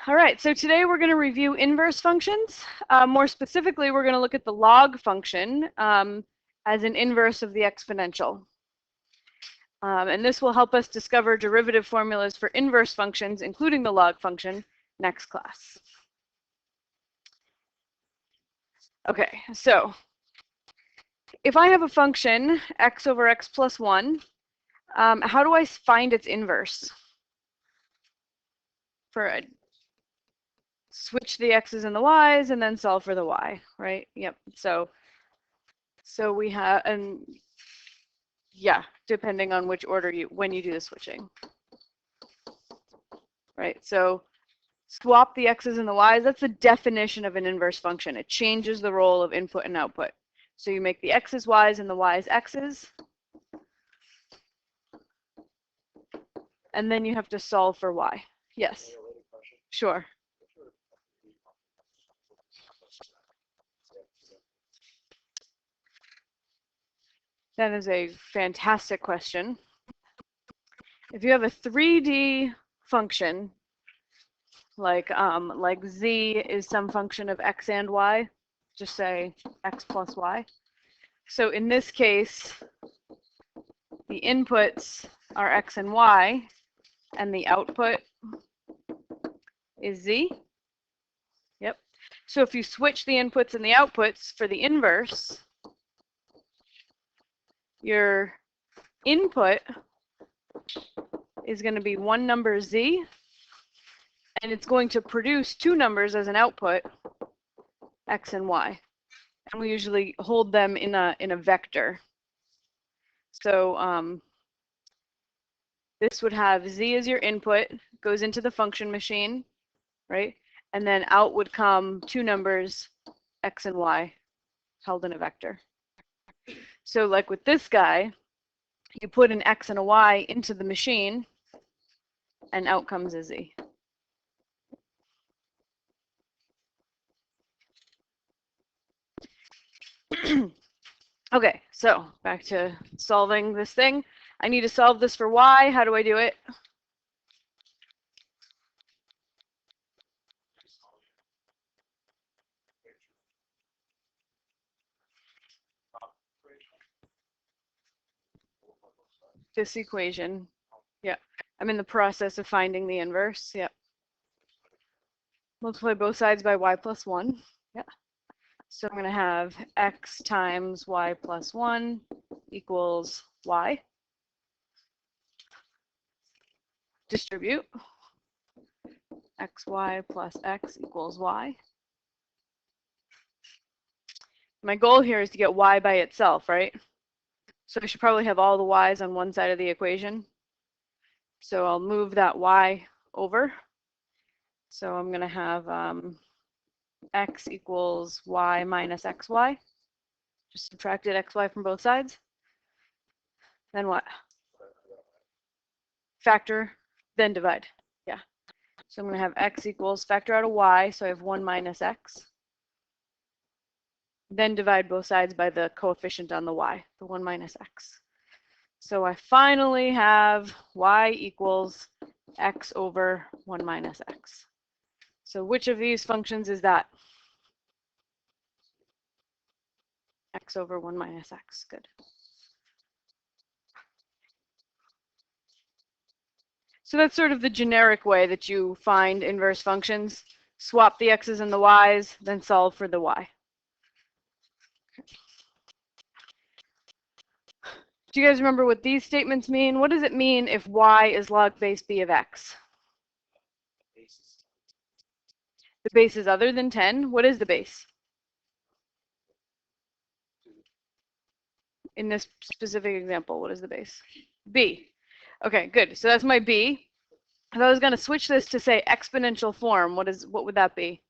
All right, so today we're going to review inverse functions. More specifically, we're going to look at the log function as an inverse of the exponential. And this will help us discover derivative formulas for inverse functions, including the log function, next class. Okay, so if I have a function, x over x plus 1, how do I find its inverse? Switch the x's and the y's and then solve for the y, right? Yep. So we have, and yeah, depending on which order when you do the switching, right? So swap the x's and the y's. That's the definition of an inverse function. It changes the role of input and output. So you make the x's y's and the y's x's, and then you have to solve for y. Yes. Sure. That is a fantastic question. If you have a 3D function, like z is some function of x and y, just say x plus y. So in this case, the inputs are x and y, and the output is z. Yep. So if you switch the inputs and the outputs for the inverse, your input is going to be one number z, and it's going to produce two numbers as an output, x and y. And we usually hold them in a vector. So this would have z as your input, goes into the function machine, right? And then out would come two numbers, x and y, held in a vector. So like with this guy, you put an x and a y into the machine, and out comes a z. Okay, so back to solving this thing. I need to solve this for y. How do I do it? This equation. Yeah, I'm in the process of finding the inverse. Yeah. Multiply both sides by y plus 1. Yeah. So I'm going to have x times y plus 1 equals y. Distribute. xy plus x equals y. My goal here is to get y by itself, right? So I should probably have all the y's on one side of the equation. So I'll move that y over. So I'm going to have x equals y minus xy. Just subtracted xy from both sides. Then what? Factor, then divide. Yeah. So I'm going to have x equals factor out of y, so I have 1 minus x. Then divide both sides by the coefficient on the y, the 1 minus x. So I finally have y equals x over 1 minus x. So which of these functions is that? X over 1 minus x. Good. So that's sort of the generic way that you find inverse functions. Swap the x's and the y's, then solve for the y. Do you guys remember what these statements mean? What does it mean if y is log base b of x? The base is other than 10. What is the base? In this specific example, what is the base? B. Okay, good. So that's my b. If I was going to switch this to say exponential form, what would that be?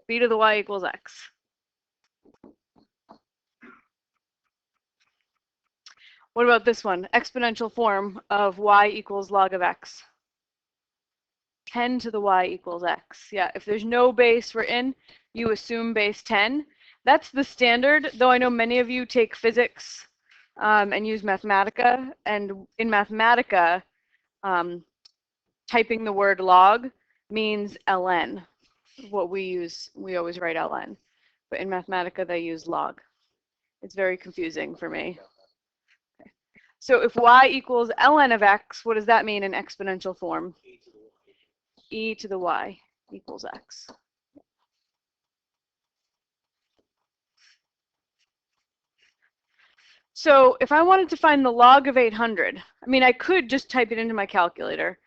B to the y equals x. What about this one? Exponential form of y equals log of x. 10 to the y equals x. Yeah, if there's no base we're in, you assume base 10. That's the standard, though I know many of you take physics and use Mathematica. And in Mathematica, typing the word log means ln. What we use, we always write ln. But in Mathematica, they use log. It's very confusing for me. Okay. So if y equals ln of x, what does that mean in exponential form? E to the y equals x. So if I wanted to find the log of 800, I mean, I could just type it into my calculator,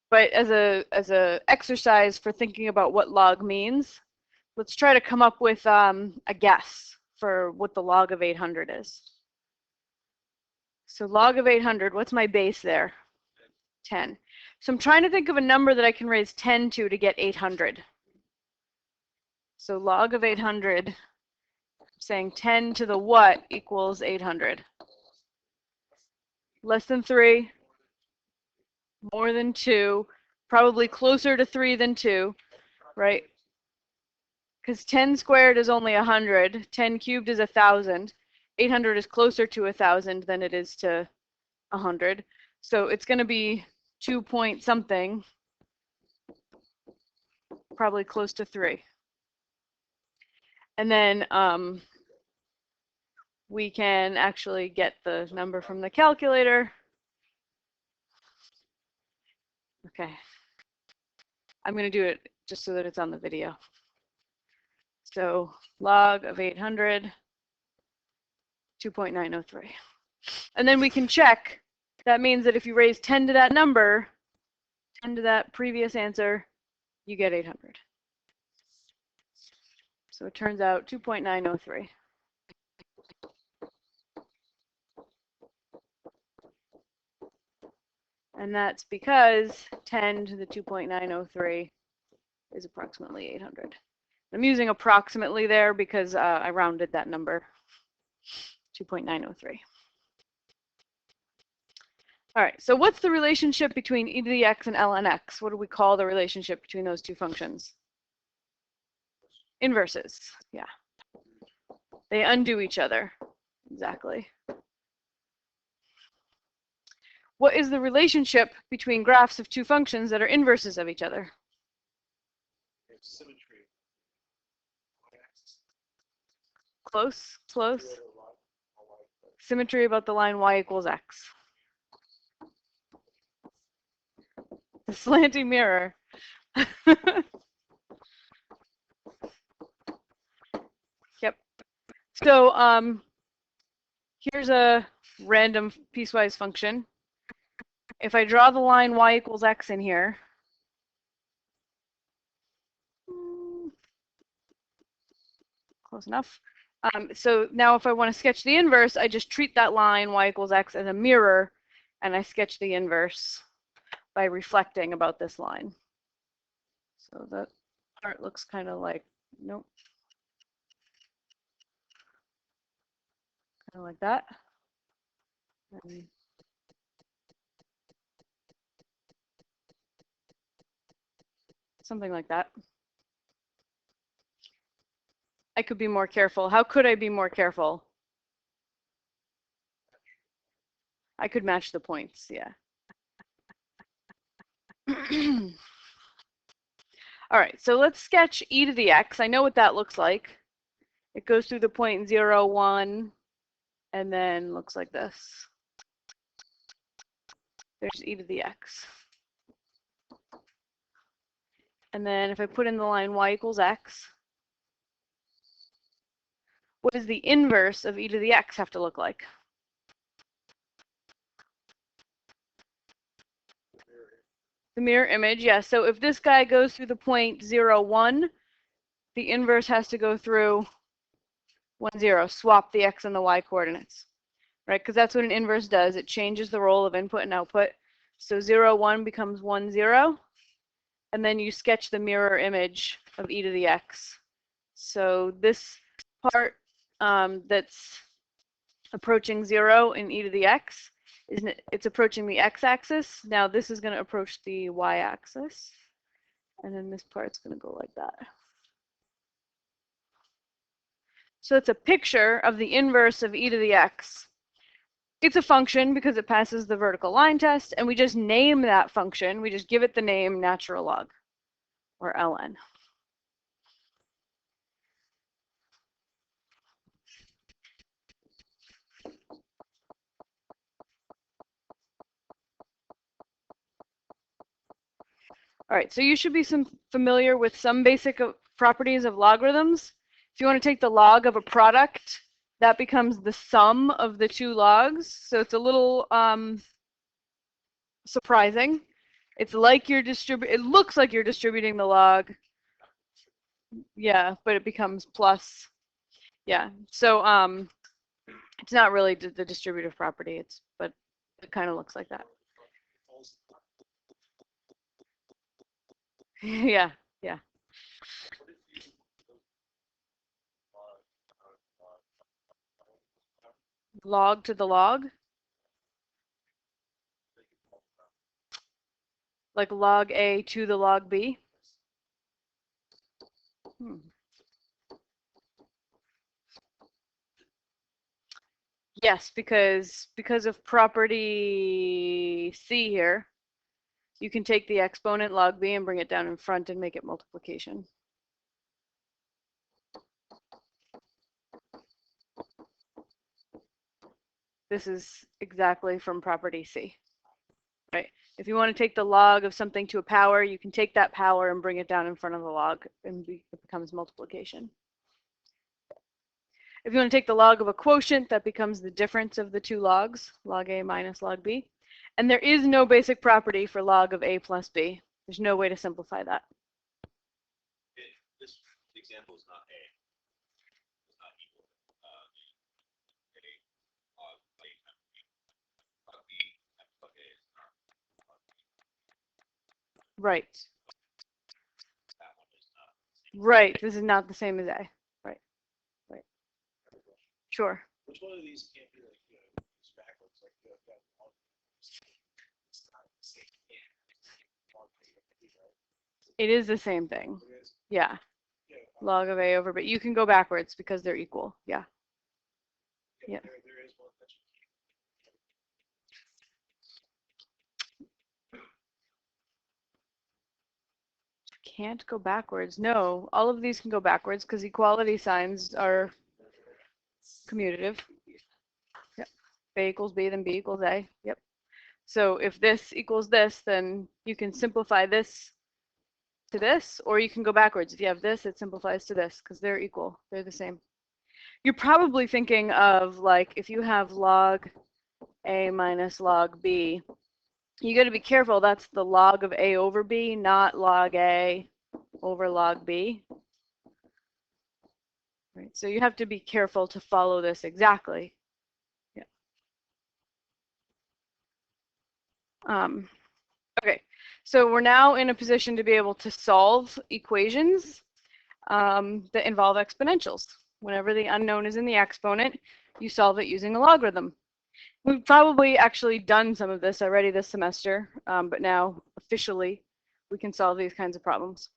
but as a exercise for thinking about what log means, let's try to come up with a guess for what the log of 800 is. So log of 800, what's my base there? 10. So I'm trying to think of a number that I can raise 10 to get 800. So log of 800, saying 10 to the what equals 800? Less than 3, more than 2, probably closer to 3 than 2, right? Because 10 squared is only 100, 10 cubed is 1,000, 800 is closer to 1,000 than it is to 100. So it's going to be 2 point something, probably close to 3. And then we can actually get the number from the calculator. Okay. I'm going to do it just so that it's on the video. So log of 800, 2.903. And then we can check. That means that if you raise 10 to that number, 10 to that previous answer, you get 800. So it turns out 2.903. And that's because 10 to the 2.903 is approximately 800. I'm using approximately there because I rounded that number, 2.903. All right, so what's the relationship between e to the x and ln x? What do we call the relationship between those two functions? Inverses, yeah. They undo each other, exactly. What is the relationship between graphs of two functions that are inverses of each other? Symmetry. Close, close. Symmetry about the line y equals x. The slanting mirror. Yep. So here's a random piecewise function. If I draw the line y equals x in here, close enough. So now if I want to sketch the inverse, I just treat that line y equals x as a mirror, and I sketch the inverse by reflecting about this line. So that part looks kind of like, nope, kind of like that. And something like that. I could be more careful. How could I be more careful? I could match the points, yeah. All right, so let's sketch e to the x. I know what that looks like. It goes through the point 0, 1, and then looks like this. There's e to the x. And then if I put in the line y equals x, what does the inverse of e to the x have to look like? The mirror image, yeah. So if this guy goes through the point 0, 1, the inverse has to go through 1, 0. Swap the x and the y coordinates, right? Because that's what an inverse does. It changes the role of input and output. So 0, 1 becomes 1, 0. And then you sketch the mirror image of e to the x. So this part that's approaching 0 in e to the x, it's approaching the x-axis. Now this is going to approach the y-axis. And then this part's going to go like that. So it's a picture of the inverse of e to the x. It's a function because it passes the vertical line test, and we just name that function. We just give it the name natural log, or ln. All right, so you should be familiar with some basic properties of logarithms. If you want to take the log of a product, that becomes the sum of the two logs. So it's a little surprising. It's like you're it looks like you're distributing the log. Yeah, but it becomes plus. Yeah, so it's not really the distributive property, but it kind of looks like that. Yeah, yeah. Log to the log? Like log A to the log B? Yes, because of property C here, you can take the exponent log B and bring it down in front and make it multiplication. This is exactly from property C, right? If you want to take the log of something to a power, you can take that power and bring it down in front of the log, and it becomes multiplication. If you want to take the log of a quotient, that becomes the difference of the two logs, log A minus log B. And there is no basic property for log of A plus B. There's no way to simplify that. This example is not A. It's not equal. Right. Right. This is not the same as A. Right. Right. Sure. Which one of these can't be like used backwards? Like it is the same thing. Yeah. Log of A over B. You can go backwards because they're equal. Yeah. Yeah. There is one that you can't go backwards. No, all of these can go backwards because equality signs are commutative. Yep. A equals B, then B equals A. Yep. So if this equals this, then you can simplify this to this, or you can go backwards. If you have this, it simplifies to this because they're equal. They're the same. You're probably thinking of like if you have log A minus log B, you got to be careful. That's the log of A over B, not log A over log B. Right. So you have to be careful to follow this exactly. Yeah. Okay. So we're now in a position to be able to solve equations that involve exponentials. Whenever the unknown is in the exponent, you solve it using a logarithm. We've probably actually done some of this already this semester, but now officially we can solve these kinds of problems.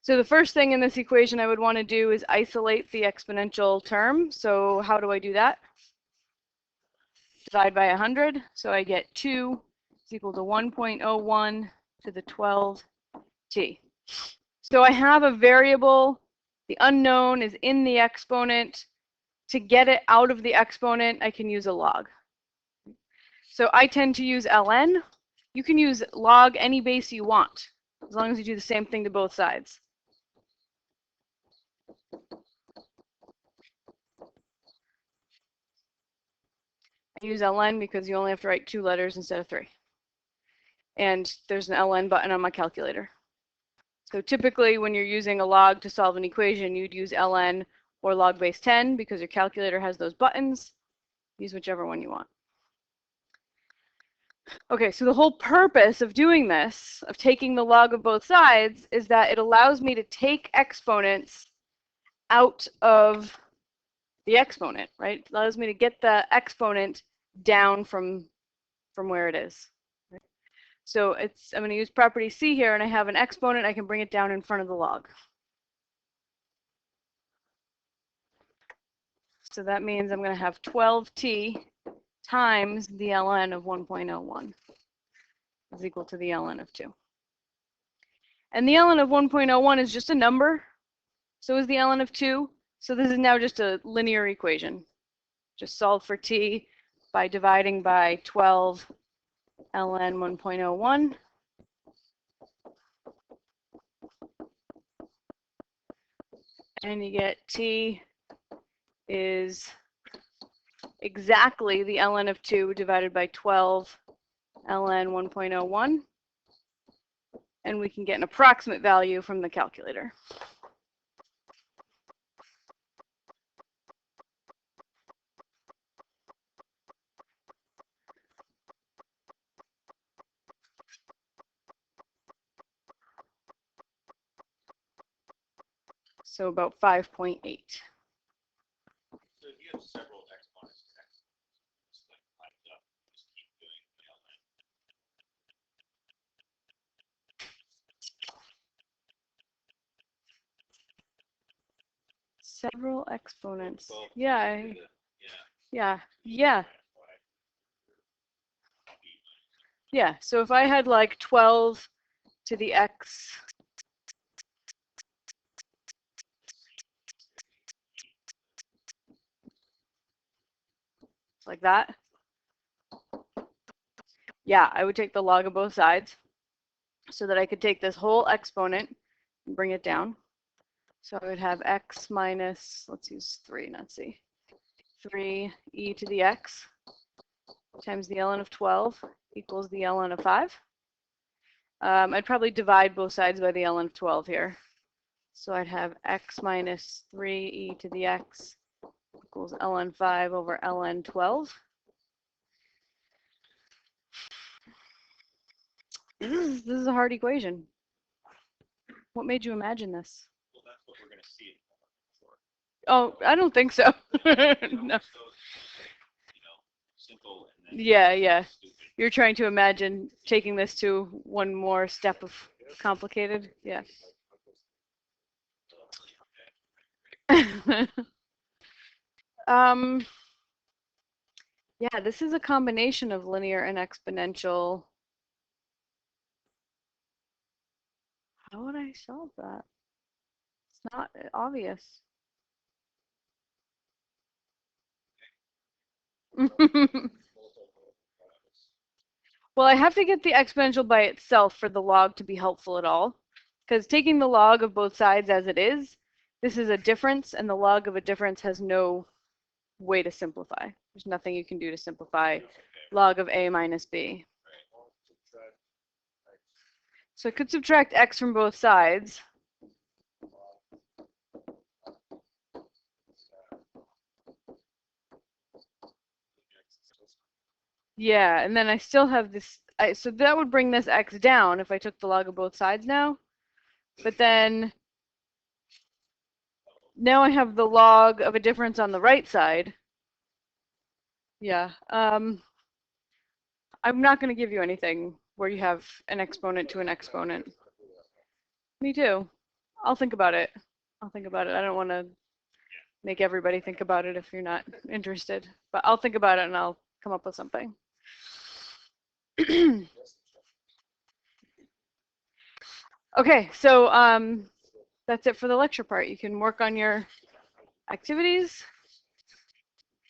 So the first thing in this equation I would want to do is isolate the exponential term. So how do I do that? Divide by 100. So I get 2 is equal to 1.01 to the 12t. So I have a variable. The unknown is in the exponent. To get it out of the exponent, I can use a log. So I tend to use ln. You can use log any base you want, as long as you do the same thing to both sides. I use ln because you only have to write 2 letters instead of 3. And there's an ln button on my calculator. So typically when you're using a log to solve an equation, you'd use ln or log base 10 because your calculator has those buttons. Use whichever one you want. Okay, so the whole purpose of doing this, of taking the log of both sides, is that it allows me to take exponents out of the exponent, right? It allows me to get the exponent down from where it is. Right? So I'm going to use property C here, and I have an exponent. I can bring it down in front of the log. So that means I'm going to have 12t times the ln of 1.01 is equal to the ln of 2. And the ln of 1.01 is just a number. So is the ln of 2. So this is now just a linear equation. Just solve for t by dividing by 12 ln 1.01. And you get t is exactly the ln of 2 divided by 12 ln 1.01. And we can get an approximate value from the calculator. So about 5.8. So if you have several exponents, just like lined up, just keep doing the ln. Several exponents. Well, Yeah, yeah. yeah, yeah. Yeah, so if I had like 12 to the x like that, yeah, I would take the log of both sides so that I could take this whole exponent and bring it down. So I would have x minus, let's use 3, not c, 3 e to the x times the ln of 12 equals the ln of 5. I'd probably divide both sides by the ln of 12 here. So I'd have x minus 3 e to the x equals ln 5 over ln 12. This is a hard equation. What made you imagine this? Well, that's what we're going to see. Oh, I don't think so. No. So, simple and then Yeah. stupid. You're trying to imagine taking this to one more step of complicated. Yeah. Yeah, this is a combination of linear and exponential. How would I solve that? It's not obvious. Well, I have to get the exponential by itself for the log to be helpful at all. Because taking the log of both sides as it is, this is a difference, and the log of a difference has no way to simplify. There's nothing you can do to simplify log of a minus b. So I could subtract x from both sides. Yeah, and then I still have this, so that would bring this x down if I took the log of both sides now. But then now I have the log of a difference on the right side. Yeah, I'm not going to give you anything where you have an exponent to an exponent. Me too. I'll think about it. I don't want to make everybody think about it if you're not interested. But I'll think about it and I'll come up with something. Okay, so that's it for the lecture part. You can work on your activities.